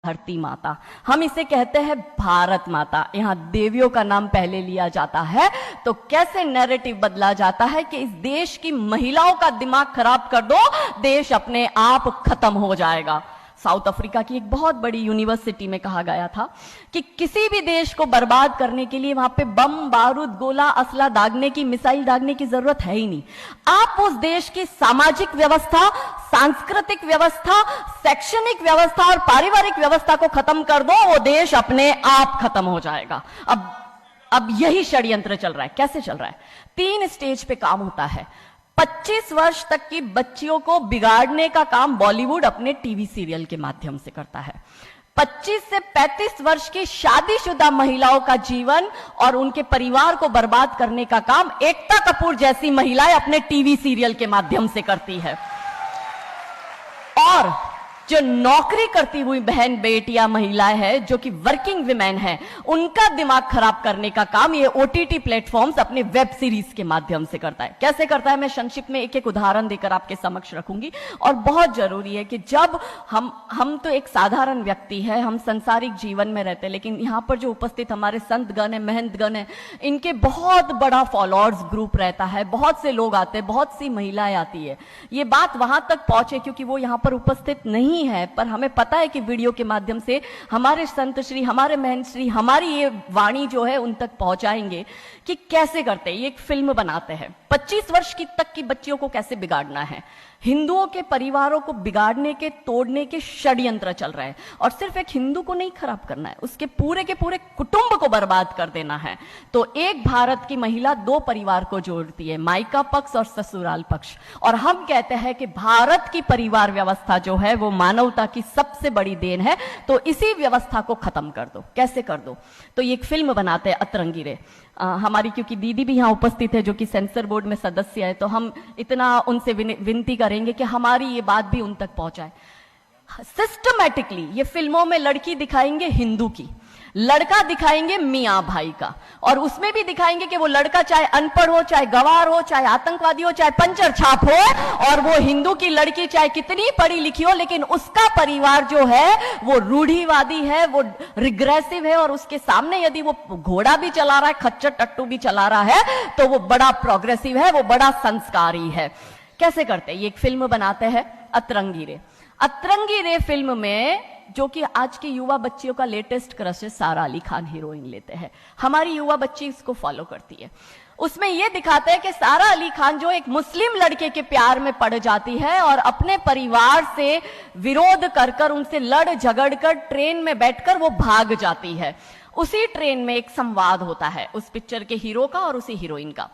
धरती माता, हम इसे कहते हैं भारत माता। यहां देवियों का नाम पहले लिया जाता है, तो कैसे नैरेटिव बदला जाता है कि इस देश की महिलाओं का दिमाग खराब कर दो, देश अपने आप खत्म हो जाएगा। साउथ अफ्रीका की एक बहुत बड़ी यूनिवर्सिटी में कहा गया था कि किसी भी देश को बर्बाद करने के लिए वहां पे बम, बारूद, गोला, असला दागने की, मिसाइल दागने की जरूरत है ही नहीं। आप उस देश की सामाजिक व्यवस्था, सांस्कृतिक व्यवस्था, शैक्षणिक व्यवस्था और पारिवारिक व्यवस्था को खत्म कर दो, वो देश अपने आप खत्म हो जाएगा। अब यही षड्यंत्र चल रहा है। कैसे चल रहा है? 3 स्टेज पे काम होता है। 25 वर्ष तक की बच्चियों को बिगाड़ने का काम बॉलीवुड अपने टीवी सीरियल के माध्यम से करता है। 25 से 35 वर्ष की शादीशुदा महिलाओं का जीवन और उनके परिवार को बर्बाद करने का काम एकता कपूर जैसी महिलाएं अपने टीवी सीरियल के माध्यम से करती है। और जो नौकरी करती हुई बहन, बेटियां, महिलाएं हैं, जो कि वर्किंग विमेन हैं, उनका दिमाग खराब करने का काम ये ओटीटी प्लेटफॉर्म्स अपने वेब सीरीज के माध्यम से करता है। कैसे करता है, मैं संक्षिप्त में एक एक उदाहरण देकर आपके समक्ष रखूंगी। और बहुत जरूरी है कि जब हम तो एक साधारण व्यक्ति है, हम संसारिक जीवन में रहते हैं, लेकिन यहां पर जो उपस्थित हमारे संतगण है, महंतगण है, इनके बहुत बड़ा फॉलोअर्स ग्रुप रहता है, बहुत से लोग आते हैं, बहुत सी महिलाएं आती है। ये बात वहां तक पहुंचे क्योंकि वो यहां पर उपस्थित नहीं है, पर हमें पता है कि वीडियो के माध्यम से हमारे संत श्री, हमारे महंत श्री हमारी ये वाणी जो है उन तक पहुंचाएंगे कि कैसे करते हैं। ये एक फिल्म बनाते हैं, 25 वर्ष की तक की बच्चियों को कैसे बिगाड़ना है। हिंदुओं के परिवारों को बिगाड़ने के, तोड़ने के षड्यंत्र चल रहा है। और सिर्फ एक हिंदू को नहीं खराब करना है, उसके पूरे के पूरे कुटुंब को बर्बाद कर देना है। तो एक भारत की महिला 2 परिवार को जोड़ती है, मायका पक्ष और ससुराल पक्ष। और हम कहते हैं कि भारत की परिवार व्यवस्था जो है वो मानवता की सबसे बड़ी देन है। तो इसी व्यवस्था को खत्म कर दो। कैसे कर दो? तो ये एक फिल्म बनाते हैं, अतरंगी रे। हमारी क्योंकि दीदी भी यहाँ उपस्थित है जो कि सेंसर बोर्ड में सदस्य है, तो हम इतना उनसे विनती करेंगे कि हमारी ये बात भी उन तक पहुंचाए। सिस्टमैटिकली ये फिल्मों में लड़की दिखाएंगे हिंदू की, लड़का दिखाएंगे मियां भाई का, और उसमें भी दिखाएंगे कि वो लड़का चाहे अनपढ़ हो, चाहे गवार हो, चाहे आतंकवादी हो, चाहे पंचर छाप हो, और वो हिंदू की लड़की चाहे कितनी पढ़ी लिखी हो, लेकिन उसका परिवार जो है वो रूढ़िवादी है, वो रिग्रेसिव है, और उसके सामने यदि वो घोड़ा भी चला रहा है, खच्चर टट्टू भी चला रहा है, तो वो बड़ा प्रोग्रेसिव है, वो बड़ा संस्कारी है। कैसे करते हैं? ये एक फिल्म बनाते हैं, अतरंगी रे। अतरंगी रे फिल्म में जो कि आज की युवा बच्चियों का लेटेस्ट क्रश है, सारा अली खान हीरोइन लेते हैं। हमारी युवा बच्ची इसको फॉलो करती है। उसमें यह दिखाते हैं कि सारा अली खान जो एक मुस्लिम लड़के के प्यार में पड़ जाती है और अपने परिवार से विरोध कर कर, उनसे लड़ झगड़ कर ट्रेन में बैठकर वो भाग जाती है। उसी ट्रेन में एक संवाद होता है उस पिक्चर के हीरो का और उसी हीरोइन का।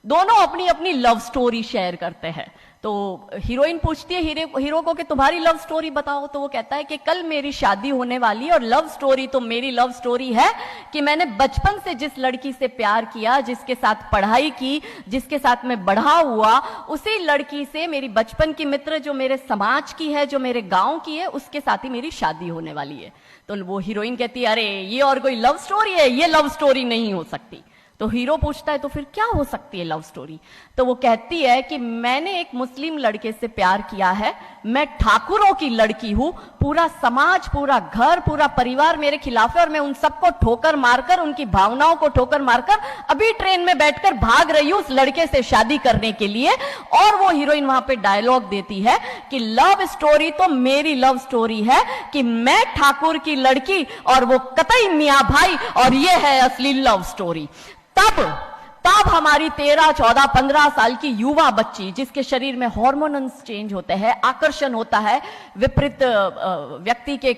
दोनों अपनी अपनी लव स्टोरी शेयर करते हैं। तो हीरोइन पूछती है हीरो को कि तुम्हारी लव स्टोरी बताओ। तो वो कहता है कि कल मेरी शादी होने वाली है और लव स्टोरी तो मेरी लव स्टोरी है कि मैंने बचपन से जिस लड़की से प्यार किया, जिसके साथ पढ़ाई की, जिसके साथ मैं बढ़ा हुआ, उसी लड़की से, मेरी बचपन की मित्र जो मेरे समाज की है, जो मेरे गांव की है, उसके साथ ही मेरी शादी होने वाली है। तो वो हीरोइन कहती है अरे ये और कोई लव स्टोरी है, ये लव स्टोरी नहीं हो सकती। तो हीरो पूछता है तो फिर क्या हो सकती है लव स्टोरी? तो वो कहती है कि मैंने एक मुस्लिम लड़के से प्यार किया है, मैं ठाकुरों की लड़की हूं, पूरा समाज, पूरा घर, पूरा परिवार मेरे खिलाफ है और मैं उन सबको ठोकर मारकर, उनकी भावनाओं को ठोकर मारकर अभी ट्रेन में बैठकर भाग रही हूं उस लड़के से शादी करने के लिए। और वो हीरोइन वहां पे डायलॉग देती है कि लव स्टोरी तो मेरी लव स्टोरी है कि मैं ठाकुर की लड़की और वो कतई मियां भाई, और ये है असली लव स्टोरी। तब हमारी 13, 14, 15 साल की युवा बच्ची, जिसके शरीर में हार्मोन्स चेंज होते हैं, आकर्षण होता है विपरीत व्यक्ति के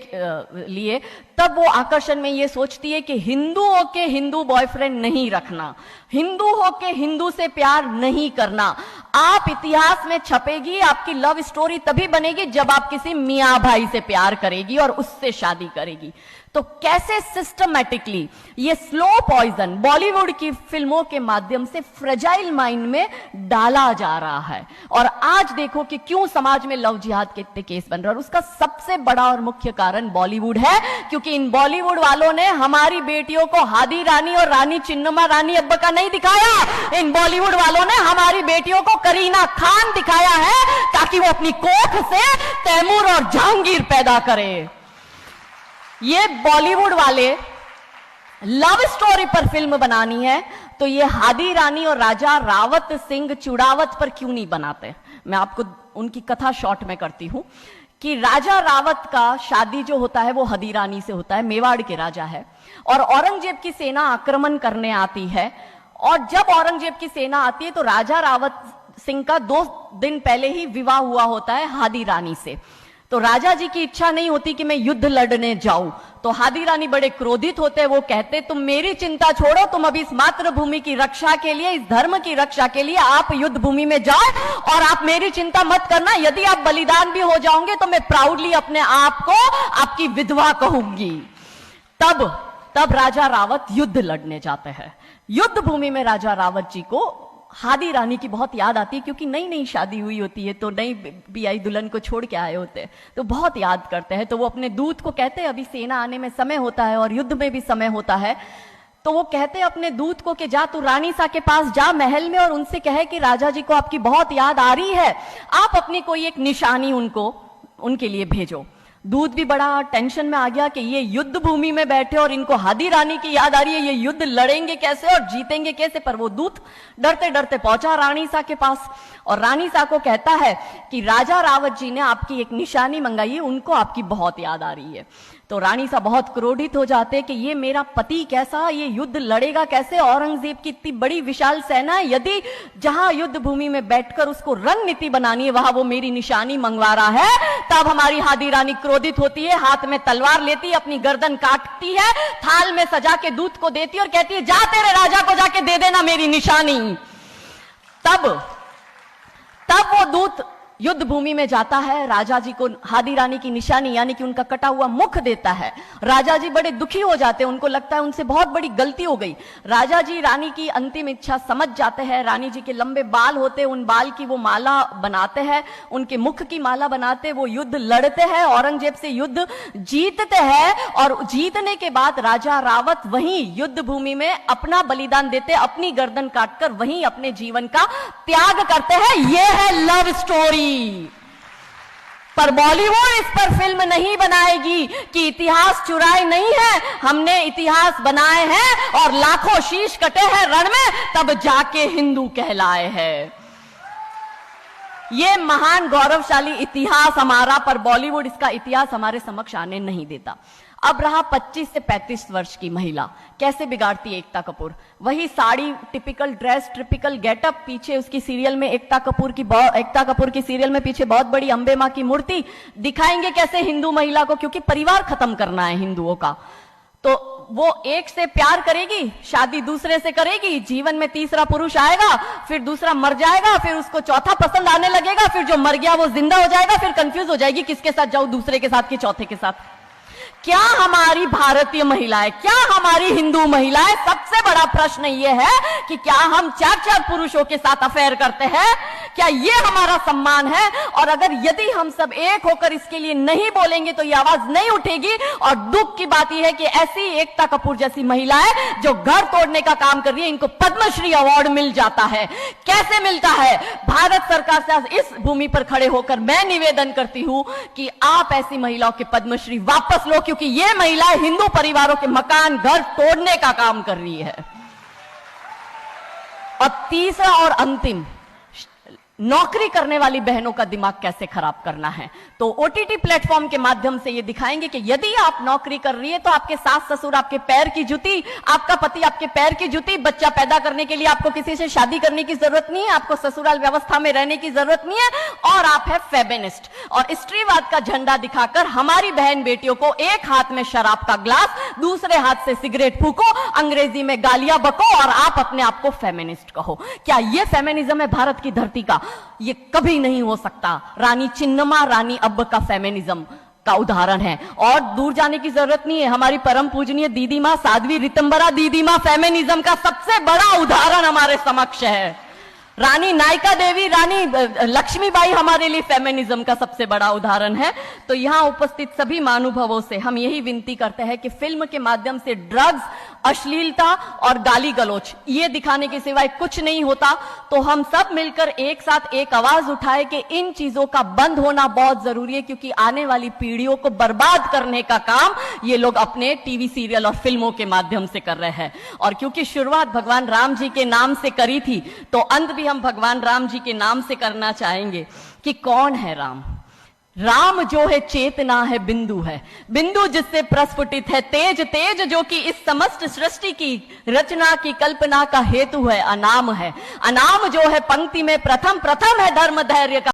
लिए, तब वो आकर्षण में ये सोचती है कि हिंदू होके हिंदू बॉयफ्रेंड नहीं रखना, हिंदू होके हिंदू से प्यार नहीं करना। आप इतिहास में छपेगी, आपकी लव स्टोरी तभी बनेगी जब आप किसी मियां भाई से प्यार करेगी और उससे शादी करेगी। तो कैसे सिस्टमैटिकली ये स्लो पॉइजन बॉलीवुड की फिल्मों के माध्यम से फ्रेजाइल माइंड में डाला जा रहा है। और आज देखो कि क्यों समाज में लव जिहाद के इतने केस बन रहे हैं, और उसका सबसे बड़ा और मुख्य कारण बॉलीवुड है, क्योंकि इन बॉलीवुड वालों ने हमारी बेटियों को हादी रानी और रानी चिन्नमा रानी अब्बा का नहीं दिखाया। इन बॉलीवुड वालों ने हमारी बेटियों को करीना खान दिखाया है ताकि वो अपनी कोख से तैमूर और जहांगीर पैदा करे। ये बॉलीवुड वाले लव स्टोरी पर फिल्म बनानी है तो ये हादी रानी और राजा रावत सिंह चुड़ावत पर क्यों नहीं बनाते? मैं आपको उनकी कथा शॉर्ट में करती हूं कि राजा रावत का शादी जो होता है वो हदी रानी से होता है, मेवाड़ के राजा है, और औरंगजेब की सेना आक्रमण करने आती है। और जब औरंगजेब की सेना आती है तो राजा रावत सिंह का 2 दिन पहले ही विवाह हुआ होता है हादी रानी से। तो राजा जी की इच्छा नहीं होती कि मैं युद्ध लड़ने जाऊं, तो हादी रानी बड़े क्रोधित होते, वो कहते तुम मेरी चिंता छोड़ो, तुम अभी इस मातृभूमि की रक्षा के लिए, इस धर्म की रक्षा के लिए आप युद्ध भूमि में जाओ और आप मेरी चिंता मत करना, यदि आप बलिदान भी हो जाओगे तो मैं प्राउडली अपने आप को आपकी विधवा कहूंगी। तब राजा रावत युद्ध लड़ने जाते हैं। युद्ध भूमि में राजा रावत जी को हादी रानी की बहुत याद आती है, क्योंकि नई नई शादी हुई होती है तो नई बियाई दुल्हन को छोड़ के आए होते हैं, तो बहुत याद करते हैं। तो वो अपने दूत को कहते हैं, अभी सेना आने में समय होता है और युद्ध में भी समय होता है, तो वो कहते हैं अपने दूत को कि जा तू रानी सा के पास जा महल में और उनसे कहे कि राजा जी को आपकी बहुत याद आ रही है, आप अपनी कोई एक निशानी उनके लिए भेजो। दूत भी बड़ा टेंशन में आ गया कि ये युद्ध भूमि में बैठे और इनको हादी रानी की याद आ रही है, ये युद्ध लड़ेंगे कैसे और जीतेंगे कैसे। पर वो दूत डरते डरते पहुंचा रानी सा के पास और रानी सा को कहता है कि राजा रावत जी ने आपकी एक निशानी मंगाई है, उनको आपकी बहुत याद आ रही है। तो रानी सा बहुत क्रोधित हो जाते कि ये मेरा पति कैसा, ये युद्ध लड़ेगा कैसे, औरंगजेब की इतनी बड़ी विशाल सेना है, यदि जहां युद्ध भूमि में बैठकर उसको रणनीति बनानी है वहां वो मेरी निशानी मंगवा रहा है। तब हमारी हादी रानी क्रोधित होती है, हाथ में तलवार लेती है, अपनी गर्दन काटती है, थाल में सजा के दूत को देती है और कहती है जा तेरे राजा को जाके दे देना मेरी निशानी। तब वो दूत युद्ध भूमि में जाता है, राजा जी को हादी रानी की निशानी यानी कि उनका कटा हुआ मुख देता है। राजा जी बड़े दुखी हो जाते हैं, उनको लगता है उनसे बहुत बड़ी गलती हो गई। राजा जी रानी की अंतिम इच्छा समझ जाते हैं, रानी जी के लंबे बाल होते हैं, उन बाल की वो माला बनाते हैं, उनके मुख की माला बनाते, वो युद्ध लड़ते हैं, औरंगजेब से युद्ध जीतते हैं और जीतने के बाद राजा रावत वहीं युद्ध भूमि में अपना बलिदान देते, अपनी गर्दन काटकर वहीं अपने जीवन का त्याग करते हैं। यह है लव स्टोरी। पर बॉलीवुड इस पर फिल्म नहीं बनाएगी कि इतिहास चुराए नहीं है, हमने इतिहास बनाए हैं और लाखों शीश कटे हैं रण में, तब जाके हिंदू कहलाए हैं। ये महान गौरवशाली इतिहास हमारा, पर बॉलीवुड इसका इतिहास हमारे समक्ष आने नहीं देता। अब रहा 25 से 35 वर्ष की महिला, कैसे बिगाड़ती है एकता कपूर। वही sari, typical dress, typical getup, पीछे उसकी सीरियल में एकता कपूर की सीरियल में पीछे बहुत बड़ी अंबे मां की मूर्ति, दिखाएंगे कैसे हिंदू महिला को, क्योंकि परिवार खत्म करना है हिंदुओं का। तो वो एक से प्यार करेगी, शादी दूसरे से करेगी, जीवन में तीसरा पुरुष आएगा, फिर दूसरा मर जाएगा, फिर उसको चौथा पसंद आने लगेगा, फिर जो मर गया वो जिंदा हो जाएगा, फिर कंफ्यूज हो जाएगी किसके साथ जाऊं, दूसरे के साथ कि चौथे के साथ। क्या हमारी भारतीय महिलाएं, क्या हमारी हिंदू महिलाएं, सबसे बड़ा प्रश्न यह है कि क्या हम 4-4 पुरुषों के साथ अफेयर करते हैं? क्या यह हमारा सम्मान है? और अगर यदि हम सब एक होकर इसके लिए नहीं बोलेंगे तो यह आवाज नहीं उठेगी। और दुख की बात यह है कि ऐसी एकता कपूर जैसी महिलाएं जो घर तोड़ने का काम कर रही है, इनको पद्मश्री अवार्ड मिल जाता है। कैसे मिलता है? भारत सरकार से इस भूमि पर खड़े होकर मैं निवेदन करती हूं कि आप ऐसी महिलाओं के पद्मश्री वापस लो, क्योंकि ये महिलाएं हिंदू परिवारों के मकान, घर तोड़ने का काम कर रही है। और तीसरा और अंतिम, नौकरी करने वाली बहनों का दिमाग कैसे खराब करना है। तो ओटीटी प्लेटफॉर्म के माध्यम से ये दिखाएंगे कि यदि आप नौकरी कर रही है तो आपके सास ससुर आपके पैर की जूती, आपका पति आपके पैर की जूती। बच्चा पैदा करने के लिए आपको किसी से शादी करने की जरूरत नहीं है, आपको ससुराल व्यवस्था में रहने की जरूरत नहीं है, और आप है फेमिनिस्ट। और स्त्रीवाद का झंडा दिखाकर हमारी बहन बेटियों को एक हाथ में शराब का ग्लास, दूसरे हाथ से सिगरेट फूको, अंग्रेजी में गालियां बको और आप अपने आप को फेमिनिस्ट कहो। क्या यह फेमिनिज्म है भारत की धरती का? ये कभी नहीं हो सकता। रानी चिन्नमा, रानी अब्ब का फेमिनिज्म का उदाहरण है, और दूर जाने की जरूरत नहीं है। हमारी परम पूजनीय दीदी मां साध्वी रितंबरा दीदी मां फेमिनिज्म का सबसे बड़ा उदाहरण हमारे समक्ष है। रानी नायका देवी, रानी लक्ष्मीबाई हमारे लिए फेमिनिज्म का सबसे बड़ा उदाहरण है। तो यहां उपस्थित सभी महानुभावों से हम यही विनती करते हैं कि फिल्म के माध्यम से ड्रग्स अश्लीलता और गाली गलौच, ये दिखाने के सिवाय कुछ नहीं होता। तो हम सब मिलकर एक साथ एक आवाज उठाए कि इन चीजों का बंद होना बहुत जरूरी है, क्योंकि आने वाली पीढ़ियों को बर्बाद करने का काम ये लोग अपने टीवी सीरियल और फिल्मों के माध्यम से कर रहे हैं। और क्योंकि शुरुआत भगवान राम जी के नाम से करी थी, तो अंत भी हम भगवान राम जी के नाम से करना चाहेंगे कि कौन है राम। राम जो है चेतना है, बिंदु है, बिंदु जिससे प्रस्फुटित है तेज, तेज जो कि इस समस्त सृष्टि की रचना की कल्पना का हेतु है, अनाम है, अनाम जो है पंक्ति में प्रथम, प्रथम है धर्म धैर्य का